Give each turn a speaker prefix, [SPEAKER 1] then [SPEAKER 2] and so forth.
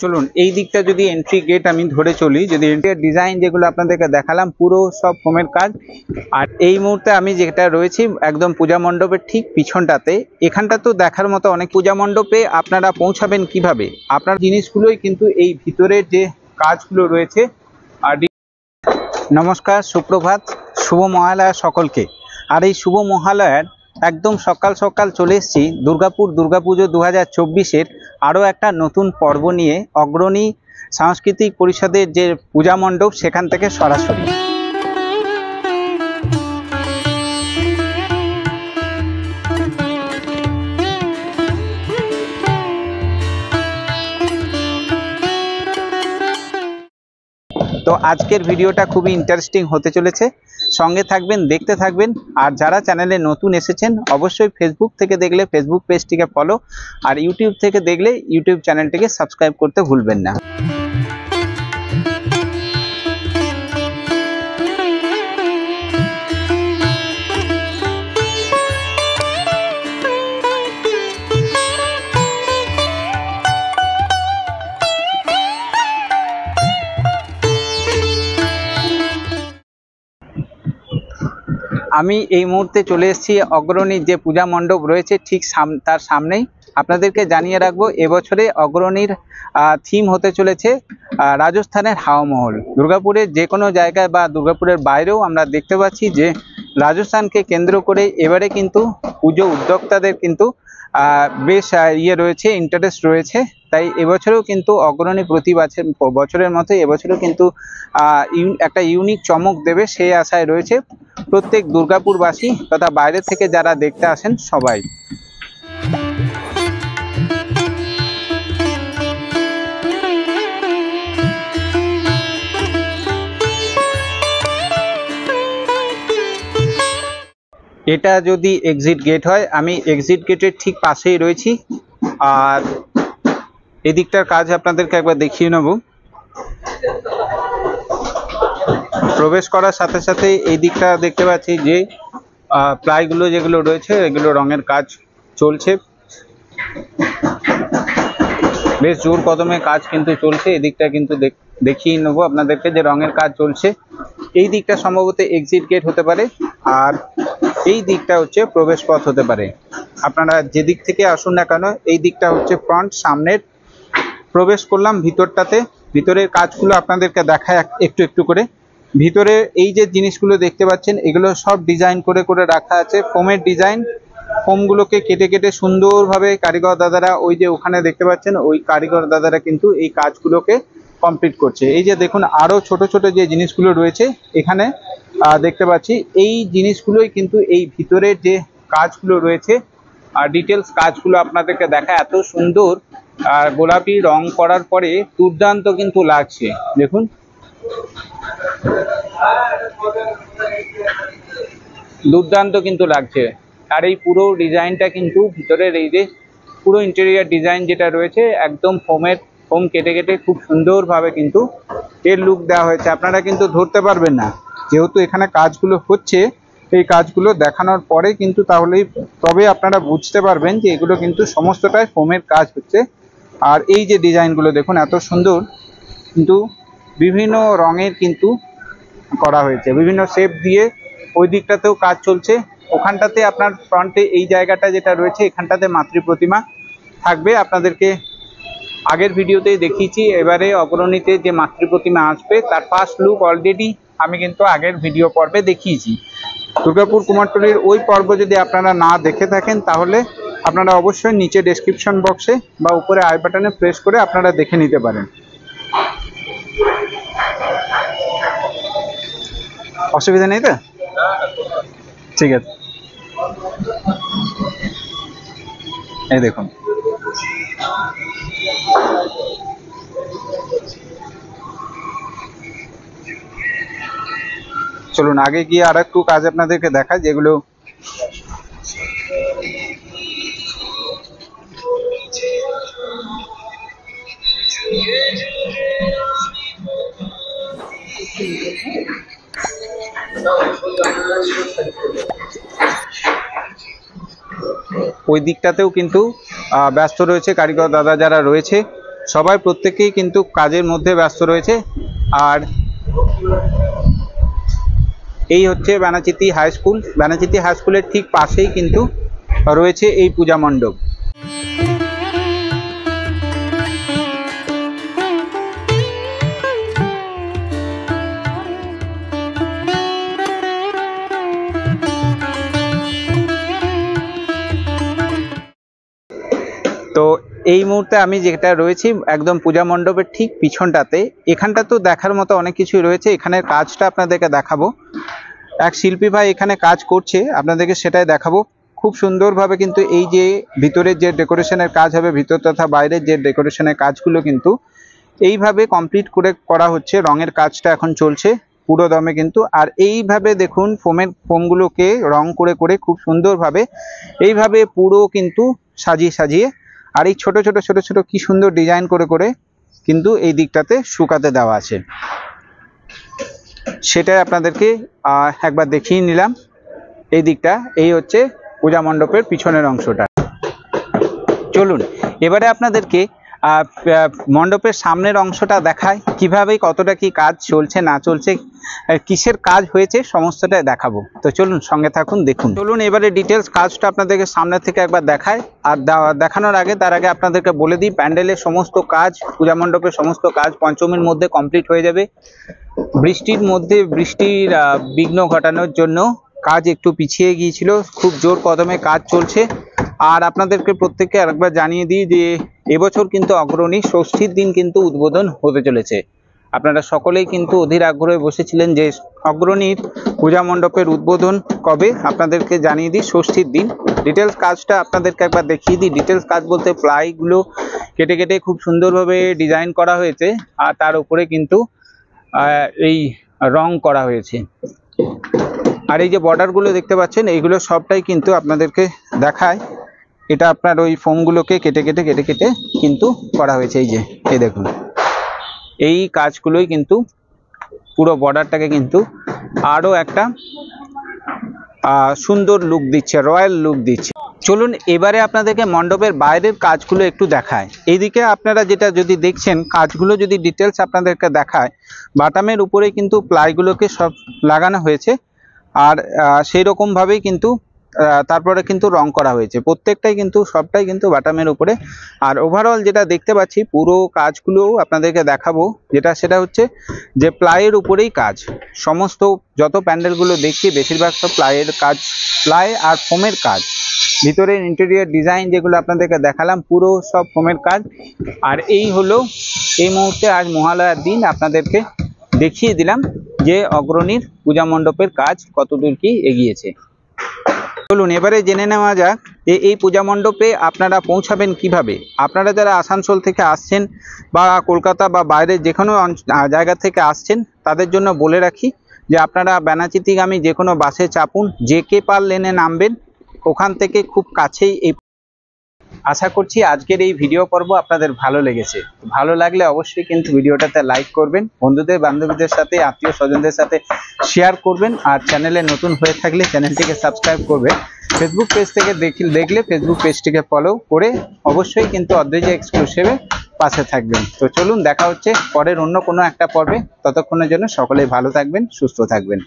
[SPEAKER 1] চলুন এই দিকটা যদি এন্ট্রি গেট আমি ধরে চলি, যদি ডিজাইন যেগুলো আপনাদেরকে দেখালাম পুরো সব ফোমের কাজ। আর এই মুহূর্তে আমি যেটা রয়েছি একদম পূজা মণ্ডপের ঠিক পিছনটাতে। এখানটা তো দেখার মতো অনেক। পূজা মণ্ডপে আপনারা পৌঁছাবেন কিভাবে, আপনার জিনিসগুলোই কিন্তু এই ভিতরের যে কাজগুলো রয়েছে। আর নমস্কার, সুপ্রভাত, শুভ মহালয়া সকলকে। আর এই শুভ মহালয়ার একদম সকাল সকাল চলে এসেছি দুর্গাপুজো 2024-এর আরও একটা নতুন পর্ব নিয়ে। অগ্রণী সাংস্কৃতিক পরিষদের যে পূজা মণ্ডপ সেখান থেকে সরাসরি। তো আজকের ভিডিওটা খুবই ইন্টারেস্টিং হতে চলেছে, সঙ্গে থাকবেন, দেখতে থাকবেন। আর যারা চ্যানেলে নতুন এসেছেন অবশ্যই ফেসবুক থেকে দেখলে ফেসবুক পেজটিকে ফলো, আর ইউটিউব থেকে দেখলে ইউটিউব চ্যানেলটিকে সাবস্ক্রাইব করতে ভুলবেন না। আমি এই মুহূর্তে চলে এসেছি অগ্রণীর যে পূজা মণ্ডপ রয়েছে ঠিক তার সামনেই। আপনাদেরকে জানিয়ে রাখবো এবছরে অগ্রণীর থিম হতে চলেছে রাজস্থানের হাওয়া মহল। দুর্গাপুরের যে কোনো জায়গায় বা দুর্গাপুরের বাইরেও আমরা দেখতে পাচ্ছি যে রাজস্থানকে কেন্দ্র করে এবারে কিন্তু পুজো উদ্যোক্তাদের কিন্তু বেশ রয়েছে, ইন্টারেস্ট রয়েছে। তাই এবছরেও কিন্তু অগ্রণী প্রতি বছরের মতো এবছরেও কিন্তু একটা ইউনিক চমক দেবে সেই আশায় রয়েছে প্রত্যেক দুর্গাপুরবাসী তথা বাইরে থেকে যারা দেখতে আসেন সবাই। এটা যদি এক্সিট গেট হয়, আমি এক্সিট গেটের ঠিক পাশেই রয়েছি। আর এদিকটার কাজ আপনাদেরকে একবার দেখিয়ে নেব। প্রবেশ করার সাথে সাথে এই দিকটা দেখতে পাচ্ছি যে প্লাইগুলো যেগুলো রয়েছে এগুলো রঙের কাজ চলছে, বেশ জোর কদমে কাজ কিন্তু চলছে। এই দিকটা কিন্তু দেখিয়ে নেবো আপনাদেরকে যে রঙের কাজ চলছে। এই দিকটা সম্ভবত এক্সিট গেট হতে পারে, আর এই দিকটা হচ্ছে প্রবেশ পথ হতে পারে। আপনারা যে দিক থেকে আসুন না কেন এই দিকটা হচ্ছে ফ্রন্ট, সামনের। প্রবেশ করলাম ভিতরটাতে। ভিতরের কাজগুলো আপনাদেরকে দেখায় একটু একটু করে। ভিতরে এই যে জিনিসগুলো দেখতে পাচ্ছেন এগুলো সব ডিজাইন করে করে রাখা আছে, ফোমের ডিজাইন। ফোমগুলোকে কেটে কেটে সুন্দরভাবে কারিগর দাদারা, ওই যে ওখানে দেখতে পাচ্ছেন ওই কারিগর দাদারা কিন্তু এই কাজগুলোকে কমপ্লিট করছে। এই যে দেখুন আরো ছোট ছোট যে জিনিসগুলো রয়েছে এখানে দেখতে পাচ্ছি, এই জিনিসগুলোই কিন্তু এই ভিতরের যে কাজগুলো রয়েছে আর ডিটেলস কাজগুলো আপনাদেরকে দেখা। এত সুন্দর গোলাপি রং করার পরে দুর্দান্ত কিন্তু লাগছে, দেখুন দুর্দান্ত কিন্তু লাগছে। আর এই পুরো ডিজাইনটা কিন্তু ভিতরের এই যে পুরো ইন্টেরিয়ার ডিজাইন যেটা রয়েছে একদম ফোম কেটে কেটে খুব সুন্দরভাবে কিন্তু এর লুক দেওয়া হয়েছে। আপনারা কিন্তু ধরতে পারবেন না, যেহেতু এখানে কাজগুলো হচ্ছে। এই কাজগুলো দেখানোর পরে কিন্তু তবে আপনারা বুঝতে পারবেন যে এগুলো কিন্তু সমস্তটাই ফোমের কাজ হচ্ছে। আর এই যে ডিজাইনগুলো দেখুন এত সুন্দর, কিন্তু বিভিন্ন রঙের কিন্তু করা হয়েছে, বিভিন্ন শেপ দিয়ে। ওই দিকটাতেও কাজ চলছে। ওখানটাতে আপনার ফ্রন্টে এই জায়গাটা যেটা রয়েছে এখানটাতে মাতৃ প্রতিমা থাকবে। আপনাদেরকে আগের ভিডিওতেই দেখিয়েছি। এবারে অগ্রণীতে যে মাতৃ প্রতিমা আসবে তার ফার্স্ট লুক অলরেডি আমি কিন্তু আগের ভিডিও পর্বে দেখিয়েছি। দুর্গাপুর কুমারটুলির ওই পর্ব যদি আপনারা না দেখে থাকেন তাহলে আপনারা অবশ্যই নিচে ডেসক্রিপশন বক্সে বা উপরে আই বাটনে প্রেস করে আপনারা দেখে নিতে পারেন। অসুবিধা নেই তো? ঠিক আছে, এই দেখুন চলুন আগে গিয়ে আর একটু কাজ আপনাদেরকে দেখায় যেগুলো ওই দিকটাতেও কিন্তু ব্যস্ত রয়েছে কারিগর দাদা যারা রয়েছে সবাই প্রত্যেকেই কিন্তু কাজের মধ্যে ব্যস্ত রয়েছে। আর এই হচ্ছে বানাচিতি হাই স্কুল। বানাচিতি হাই স্কুলের ঠিক পাশেই কিন্তু রয়েছে এই পূজা মণ্ডপ। তো এই মুহূর্তে আমি যেটা রয়েছি একদম পূজা মণ্ডপের ঠিক পিছনটাতে। এখানটা তো দেখার মতো অনেক কিছুই রয়েছে, এখানের কাজটা আপনাদেরকে দেখাবো। এক শিল্পী ভাই এখানে কাজ করছে, আপনাদেরকে সেটাই দেখাবো। খুব সুন্দরভাবে কিন্তু এই যে ভিতরের যে ডেকোরেশনের কাজ হবে, ভিতর তথা বাইরের যে ডেকোরেশনের কাজগুলো কিন্তু এইভাবে কমপ্লিট করে করা হচ্ছে। রঙের কাজটা এখন চলছে পুরো দমে কিন্তু। আর এইভাবে দেখুন ফোমগুলোকে রং করে করে খুব সুন্দরভাবে এইভাবে পুরো কিন্তু সাজিয়ে সাজিয়ে, আর এই ছোট ছোট ছোট ছোট কি সুন্দর ডিজাইন করে করে কিন্তু এই দিকটাতে শুকাতে দেওয়া আছে। সেটাই আপনাদেরকে একবার দেখিয়ে নিলাম। এই দিকটা এই হচ্ছে পূজা মণ্ডপের পিছনের অংশটা। চলুন এবারে আপনাদেরকে মণ্ডপের সামনের অংশটা দেখায়, কিভাবে কতটা কি কাজ চলছে না চলছে, কিসের কাজ হয়েছে সমস্তটাই দেখাবো। তো চলুন সঙ্গে থাকুন, দেখুন। চলুন এবারে ডিটেলস কাজটা আপনাদেরকে সামনে থেকে একবার দেখায়। আর দেখানোর আগে তার আগে আপনাদেরকে বলে দিই, প্যান্ডেলের সমস্ত কাজ, পূজা মণ্ডপের সমস্ত কাজ পঞ্চমীর মধ্যে কমপ্লিট হয়ে যাবে। বৃষ্টির মধ্যে বৃষ্টির বিঘ্ন ঘটানোর জন্য কাজ একটু পিছিয়ে গিয়েছিল, খুব জোর কদমে কাজ চলছে। আর আপনাদেরকে প্রত্যেককে আরেকবার জানিয়ে দিই যে এবছর কিন্তু অগ্রণী ষষ্ঠীর দিন কিন্তু উদ্বোধন হতে চলেছে। আপনারা সকলেই কিন্তু অধীর আগ্রহে বসেছিলেন যে অগ্রণীর পূজা মণ্ডপের উদ্বোধন কবে, আপনাদেরকে জানিয়ে দিই ষষ্ঠীর দিন। ডিটেলস কাজটা আপনাদেরকে একবার দেখিয়ে দিই। ডিটেলস কাজ বলতে প্লাইগুলো কেটে কেটে খুব সুন্দরভাবে ডিজাইন করা হয়েছে, আর তার উপরে কিন্তু এই রং করা হয়েছে। আর এই যে বর্ডারগুলো দেখতে পাচ্ছেন, এইগুলো সবটাই কিন্তু আপনাদেরকে দেখায়। এটা আপনার ওই ফোমগুলোকে কেটে কেটে কেটে কেটে কিন্তু করা হয়েছে। এই যে এই দেখুন, এই কাজগুলোই কিন্তু পুরো বর্ডারটাকে কিন্তু আরও একটা সুন্দর লুক দিচ্ছে, রয়্যাল লুক দিচ্ছে। চলুন এবারে আপনাদেরকে মণ্ডপের বাইরের কাজগুলো একটু দেখায়। এইদিকে আপনারা যেটা যদি দেখছেন কাজগুলো যদি ডিটেলস আপনাদেরকে দেখায়, বাটামের উপরে কিন্তু প্লাইগুলোকে সব লাগানো হয়েছে। আর সেই রকমভাবেই কিন্তু তারপরে কিন্তু রং করা হয়েছে, প্রত্যেকটাই কিন্তু সবটাই কিন্তু বাটামের উপরে। আর ওভারঅল যেটা দেখতে পাচ্ছি পুরো কাজগুলো আপনাদেরকে দেখাবো, সেটা হচ্ছে যে প্লাইয়ের উপরেই কাজ। সমস্ত যত প্যান্ডেলগুলো দেখছি বেশিরভাগ সব প্লাইয়ের কাজ, প্লাই আর ফোমের কাজ। ভিতরের ইন্টেরিয়র ডিজাইন যেগুলো আপনাদেরকে দেখালাম পুরো সব ফোমের কাজ। আর এই হলো এই মুহূর্তে আজ মহালয়ার দিন আপনাদেরকে দেখিয়ে দিলাম যে অগ্রণীর পূজা মণ্ডপের কাজ কতদূর কি এগিয়েছে। চলুন এবারে জেনে নেওয়া যাক যে এই পূজা মণ্ডপে আপনারা পৌঁছাবেন কিভাবে। আপনারা যারা আসানসোল থেকে আসছেন বা কলকাতা বা বাইরের যে কোনো জায়গা থেকে আসছেন তাদের জন্য বলে রাখি যে আপনারা বানাচিতিগামী যে কোনো বাসে চাপুন, জেকে পাল লেনে নামবেন, ওখান থেকে খুব কাছেই এই। আশা করছি আজকের এই ভিডিও পর্ব আপনাদের ভালো লেগেছে। ভালো লাগলে অবশ্যই কিন্তু ভিডিওটাতে লাইক করবেন, বন্ধুদের বান্ধবীদের সাথে আত্মীয় স্বজনদের সাথে শেয়ার করবেন। আর চ্যানেলে নতুন হয়ে থাকলে চ্যানেলটিকে সাবস্ক্রাইব করবেন। ফেসবুক পেজ থেকে দেখলে ফেসবুক পেজটিকে ফলো করে অবশ্যই কিন্তু অদ্রিজা এক্সক্লুসিভে পাশে থাকবেন। তো চলুন দেখা হচ্ছে পরের অন্য কোনো একটা পর্বে। ততক্ষণের জন্য সকলেই ভালো থাকবেন, সুস্থ থাকবেন।